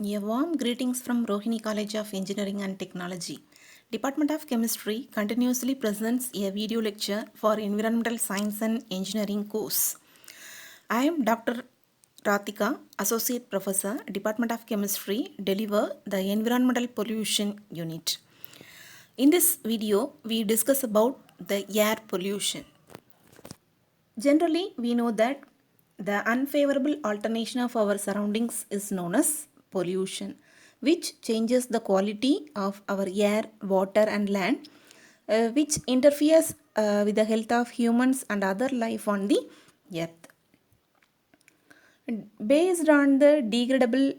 A warm greetings from Rohini College of Engineering and Technology. Department of Chemistry continuously presents a video lecture for Environmental Science and Engineering course. I am Dr. Ratika, Associate Professor, Department of Chemistry, deliver the Environmental Pollution Unit. In this video, we discuss about the air pollution. Generally, we know that the unfavorable alternation of our surroundings is known as pollution, which changes the quality of our air, water, and land, which interferes with the health of humans and other life on the earth. Based on the degradable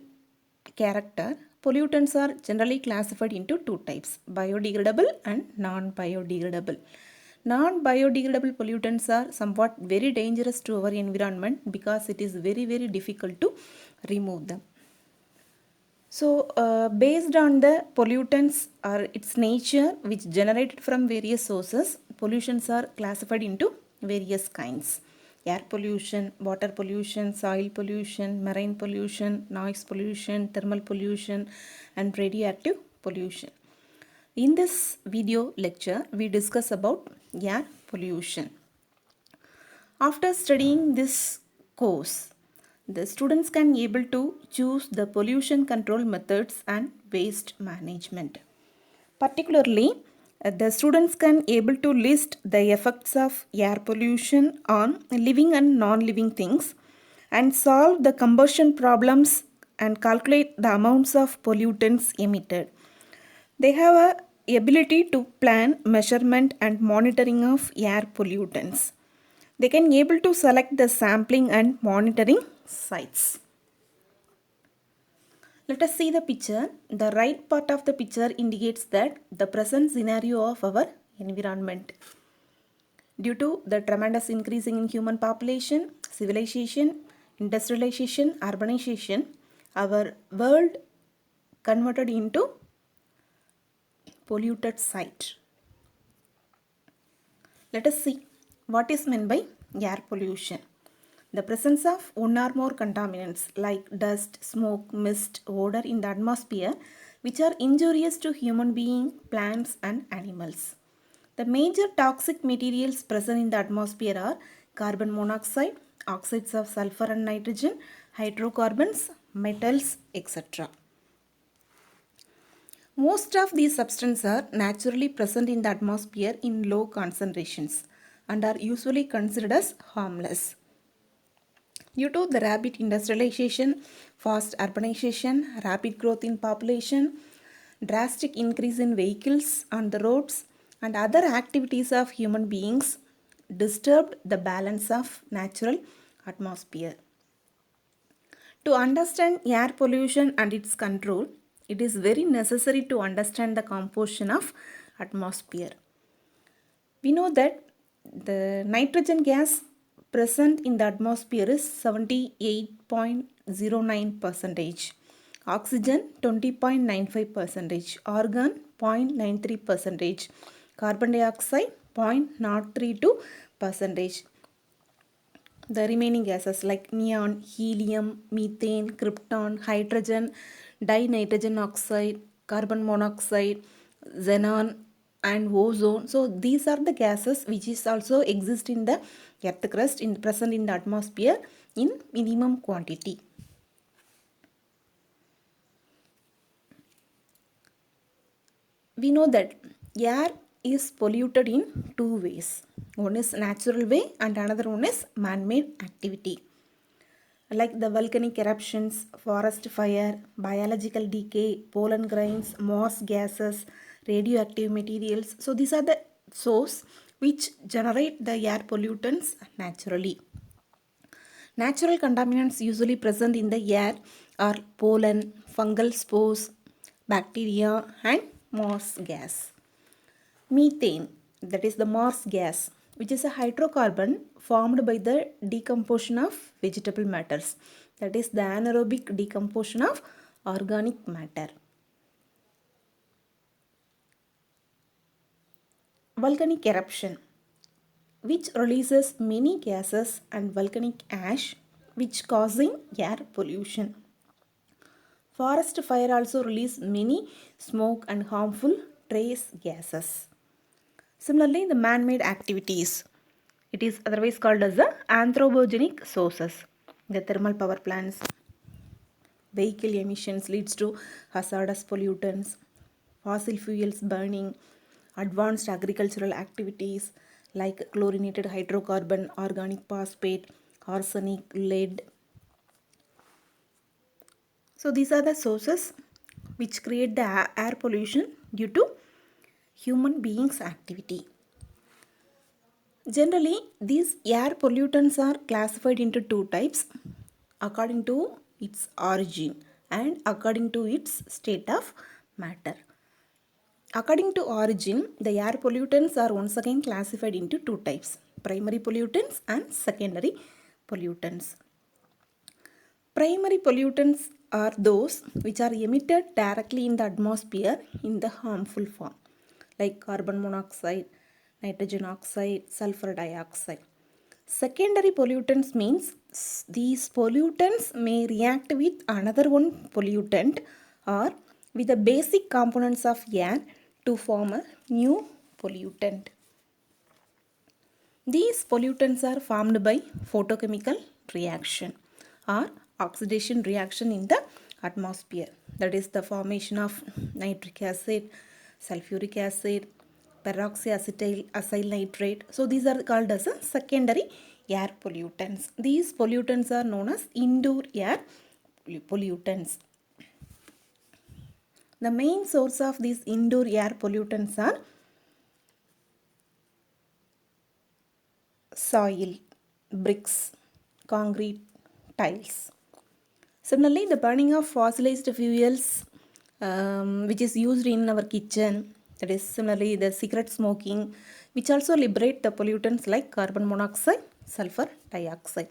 character, pollutants are generally classified into two types, biodegradable and non-biodegradable. Non-biodegradable pollutants are somewhat very dangerous to our environment because it is very difficult to remove them. So, based on the pollutants or its nature which generated from various sources, pollutions are classified into various kinds. Air pollution, water pollution, soil pollution, marine pollution, noise pollution, thermal pollution, and radioactive pollution. In this video lecture, we discuss about air pollution. After studying this course, the students can able to choose the pollution control methods and waste management. Particularly, the students can able to list the effects of air pollution on living and non-living things and solve the combustion problems and calculate the amounts of pollutants emitted. They have a ability to plan measurement and monitoring of air pollutants. They can able to select the sampling and monitoring sites. Let us see the picture. The right part of the picture indicates that the present scenario of our environment. Due to the tremendous increasing in human population, civilization, industrialization, urbanization, our world converted into polluted site. Let us see what is meant by air pollution. The presence of one or more contaminants like dust, smoke, mist, odor in the atmosphere which are injurious to human beings, plants and animals. The major toxic materials present in the atmosphere are carbon monoxide, oxides of sulfur and nitrogen, hydrocarbons, metals, etc. Most of these substances are naturally present in the atmosphere in low concentrations and are usually considered as harmless. Due to the rapid industrialization, fast urbanization, rapid growth in population, drastic increase in vehicles on the roads, and other activities of human beings disturbed the balance of natural atmosphere. To understand air pollution and its control, it is very necessary to understand the composition of atmosphere. We know that the nitrogen gas present in the atmosphere is 78.09 percentage, oxygen 20.95 percentage, argon 0.93 percentage, carbon dioxide 0.032 percentage. The remaining gases like neon, helium, methane, krypton, hydrogen, dinitrogen oxide, carbon monoxide, xenon and ozone. So these are the gases which is also exist in the earth crust in present in the atmosphere in minimum quantity. We know that air is polluted in two ways. One is natural way and another one is man-made activity. Like the volcanic eruptions, forest fire, biological decay, pollen grains, moss gases, radioactive materials. So these are the source which generate the air pollutants naturally. Natural contaminants usually present in the air are pollen, fungal spores, bacteria and moss gas. Methane, that is the moss gas, which is a hydrocarbon formed by the decomposition of vegetable matters, that is the anaerobic decomposition of organic matter. Volcanic eruption, which releases many gases and volcanic ash, which causing air pollution. Forest fire also release many smoke and harmful trace gases. Similarly, the man-made activities. It is otherwise called as the anthropogenic sources. The thermal power plants, vehicle emissions leads to hazardous pollutants, fossil fuels burning, advanced agricultural activities like chlorinated hydrocarbon, organic phosphate, arsenic, lead. So these are the sources which create the air pollution due to human beings' activity. Generally, these air pollutants are classified into two types according to its origin and according to its state of matter. According to origin, the air pollutants are once again classified into two types, primary pollutants and secondary pollutants. Primary pollutants are those which are emitted directly in the atmosphere in the harmful form, like carbon monoxide, nitrogen oxide, sulfur dioxide. Secondary pollutants means these pollutants may react with another one pollutant or with the basic components of air to form a new pollutant. These pollutants are formed by photochemical reaction or oxidation reaction in the atmosphere. That is the formation of nitric acid, sulfuric acid, peroxyacetyl nitrate. So these are called as a secondary air pollutants. These pollutants are known as indoor air pollutants. The main source of these indoor air pollutants are soil, bricks, concrete, tiles. Similarly, the burning of fossilized fuels which is used in our kitchen, that is similarly the cigarette smoking, which also liberate the pollutants like carbon monoxide, sulfur dioxide.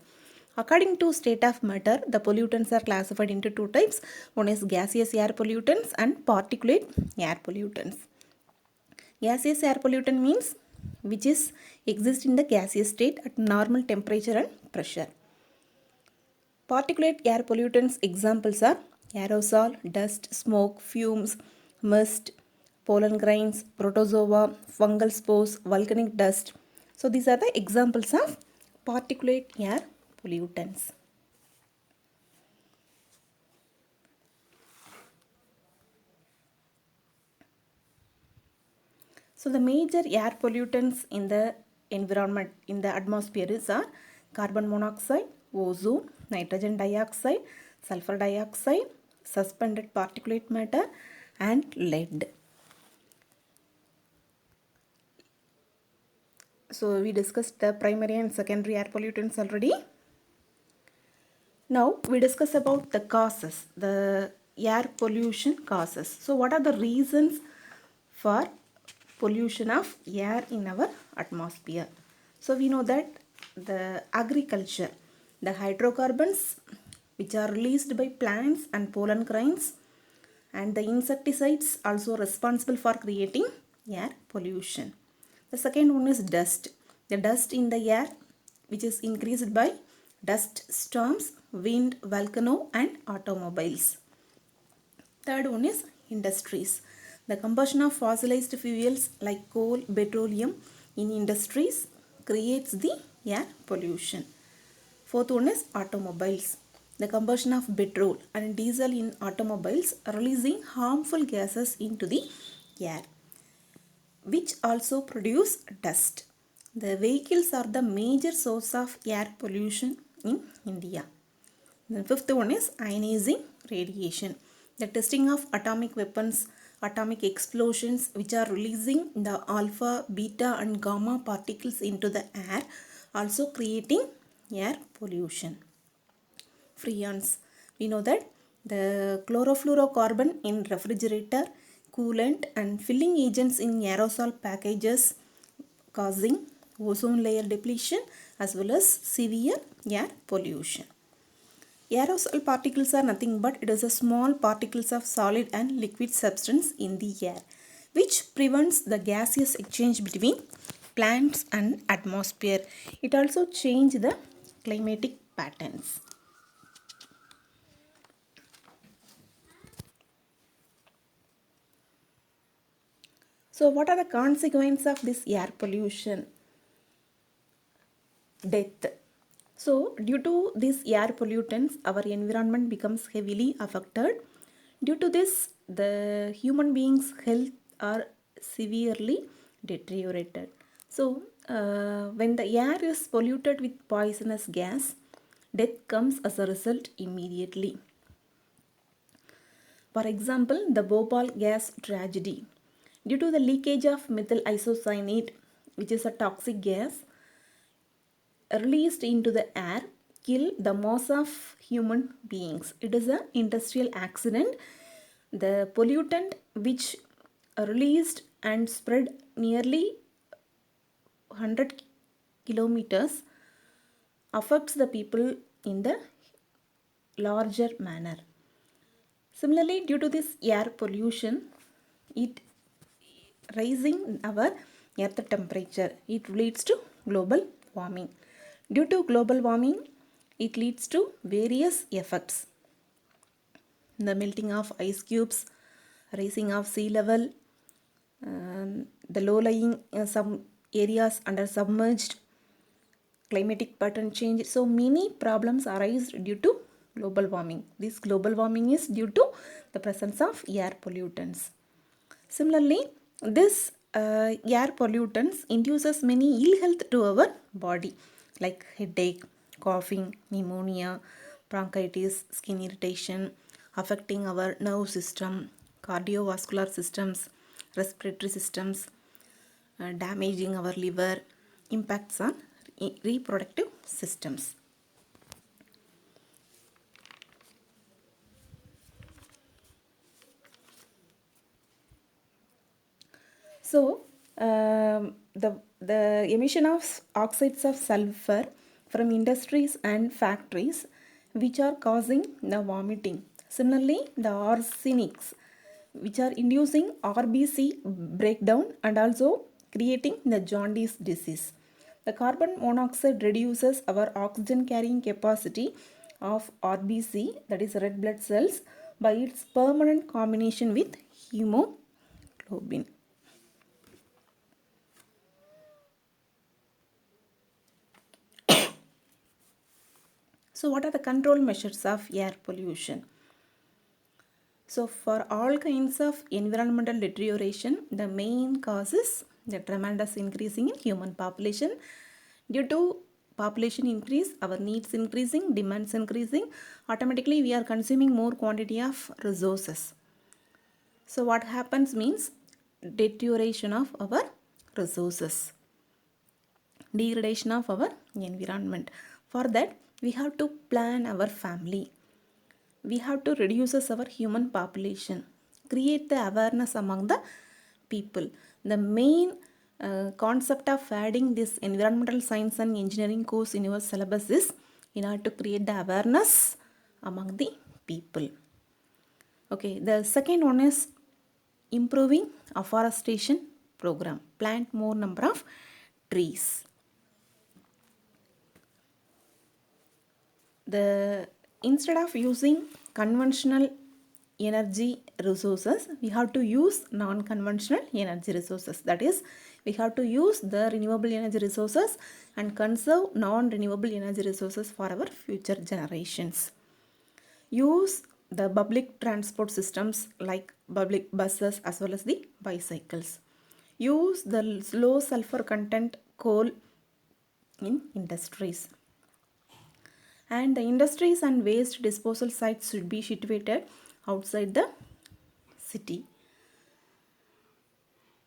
According to state of matter, the pollutants are classified into two types. One is gaseous air pollutants and particulate air pollutants. Gaseous air pollutant means which is exist in the gaseous state at normal temperature and pressure. Particulate air pollutants examples are aerosol, dust, smoke, fumes, mist, pollen grains, protozoa, fungal spores, volcanic dust. So these are the examples of particulate air pollutants. So the major air pollutants in the environment, in the atmosphere are carbon monoxide, ozone, nitrogen dioxide, sulfur dioxide, suspended particulate matter and lead. So we discussed the primary and secondary air pollutants already. Now we discuss about the causes, the air pollution causes. So what are the reasons for pollution of air in our atmosphere? So we know that the agriculture, the hydrocarbons which are released by plants and pollen grains and the insecticides also responsible for creating air pollution. The second one is dust. The dust in the air which is increased by dust storms, wind, volcano and automobiles. Third one is industries. The combustion of fossilized fuels like coal, petroleum in industries creates the air pollution. Fourth one is automobiles. The combustion of petrol and diesel in automobiles releasing harmful gases into the air, which also produce dust. The vehicles are the major source of air pollution in India. The fifth one is ionizing radiation. The testing of atomic weapons, atomic explosions which are releasing the alpha, beta and gamma particles into the air, also creating air pollution. Freons. We know that the chlorofluorocarbon in refrigerator, coolant and filling agents in aerosol packages causing ozone layer depletion as well as severe air pollution. Aerosol particles are nothing but it is a small particles of solid and liquid substance in the air which prevents the gaseous exchange between plants and atmosphere. It also changes the climatic patterns. So what are the consequences of this air pollution? Death. So due to these air pollutants, our environment becomes heavily affected. Due to this, the human beings' health are severely deteriorated. So when the air is polluted with poisonous gas, death comes as a result immediately. For example, the Bhopal gas tragedy. Due to the leakage of methyl isocyanate, which is a toxic gas, released into the air, kill the most of human beings. It is an industrial accident. The pollutant which released and spread nearly 100 kilometers affects the people in the larger manner. Similarly, due to this air pollution, it rising our earth temperature, it leads to global warming. Due to global warming, it leads to various effects: the melting of ice cubes, rising of sea level, the low lying some areas under submerged, climatic pattern change. So many problems arise due to global warming. This global warming is due to the presence of air pollutants. Similarly, this air pollutants induces many ill health to our body, like headache, coughing, pneumonia, bronchitis, skin irritation, affecting our nerve system, cardiovascular systems, respiratory systems, damaging our liver, impacts on reproductive systems. So, the emission of oxides of sulfur from industries and factories, which are causing the vomiting. Similarly, the arsenics, which are inducing RBC breakdown and also creating the jaundice disease. The carbon monoxide reduces our oxygen carrying capacity of RBC, that is red blood cells, by its permanent combination with hemoglobin. So what are the control measures of air pollution? So for all kinds of environmental deterioration, the main cause is the tremendous increasing in human population. Due to population increase, our needs increasing, demands increasing, automatically we are consuming more quantity of resources. So what happens means deterioration of our resources, degradation of our environment. For that, we have to plan our family. We have to reduce our human population, create the awareness among the people. The main concept of adding this environmental science and engineering course in your syllabus is in order to create the awareness among the people. Okay, the second one is improving afforestation program. Plant more number of trees. Instead of using conventional energy resources, we have to use non-conventional energy resources. That is, we have to use the renewable energy resources and conserve non-renewable energy resources for our future generations. Use the public transport systems like public buses as well as the bicycles. Use the low sulfur content coal in industries. And the industries and waste disposal sites should be situated outside the city.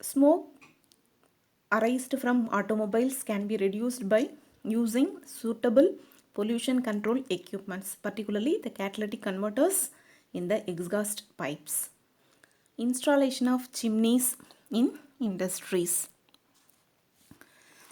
Smoke arised from automobiles can be reduced by using suitable pollution control equipments, particularly the catalytic converters in the exhaust pipes. Installation of chimneys in industries.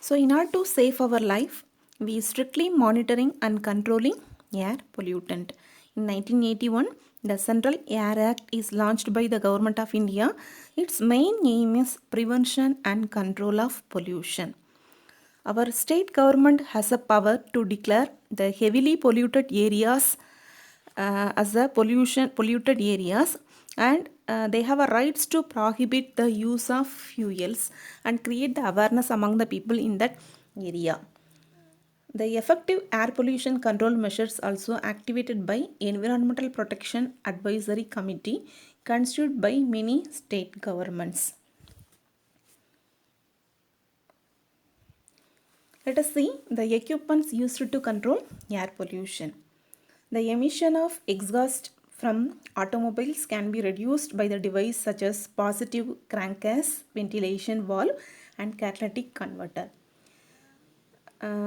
So in order to save our life, we strictly monitoring and controlling air pollutant. In 1981, the Central Air Act is launched by the Government of India. Its main aim is prevention and control of pollution. Our state government has a power to declare the heavily polluted areas as a polluted areas, and they have a rights to prohibit the use of fuels and create the awareness among the people in that area. The effective air pollution control measures also activated by Environmental Protection Advisory Committee constituted by many state governments. Let us see the equipments used to control air pollution. The emission of exhaust from automobiles can be reduced by the device such as positive crankcase, ventilation valve, and catalytic converter.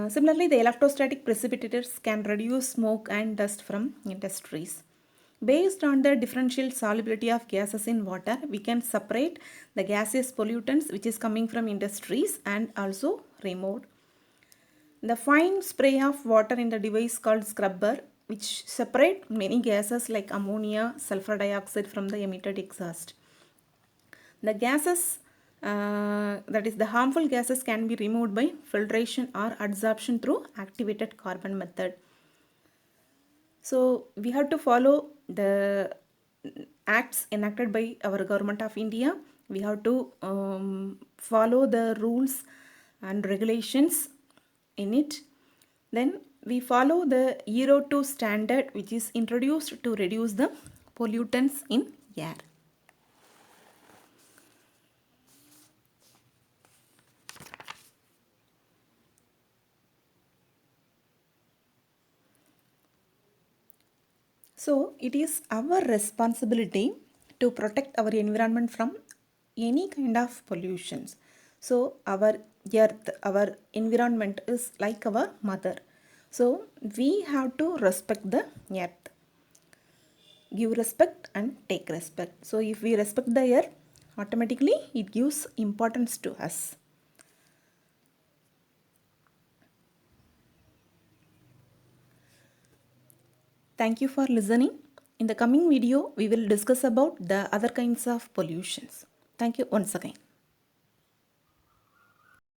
Similarly, the electrostatic precipitators can reduce smoke and dust from industries. Based on the differential solubility of gases in water, we can separate the gaseous pollutants which is coming from industries and also removed. The fine spray of water in the device called scrubber, which separate many gases like ammonia, sulfur dioxide from the emitted exhaust. The gases, that is the harmful gases, can be removed by filtration or adsorption through activated carbon method. So we have to follow the acts enacted by our government of India. We have to follow the rules and regulations in it. Then we follow the Euro 2 standard, which is introduced to reduce the pollutants in air. So it is our responsibility to protect our environment from any kind of pollutions. So our earth, our environment is like our mother. So we have to respect the earth. Give respect and take respect. So if we respect the earth, automatically it gives importance to us. Thank you for listening. In the coming video, we will discuss about the other kinds of pollutions. Thank you once again.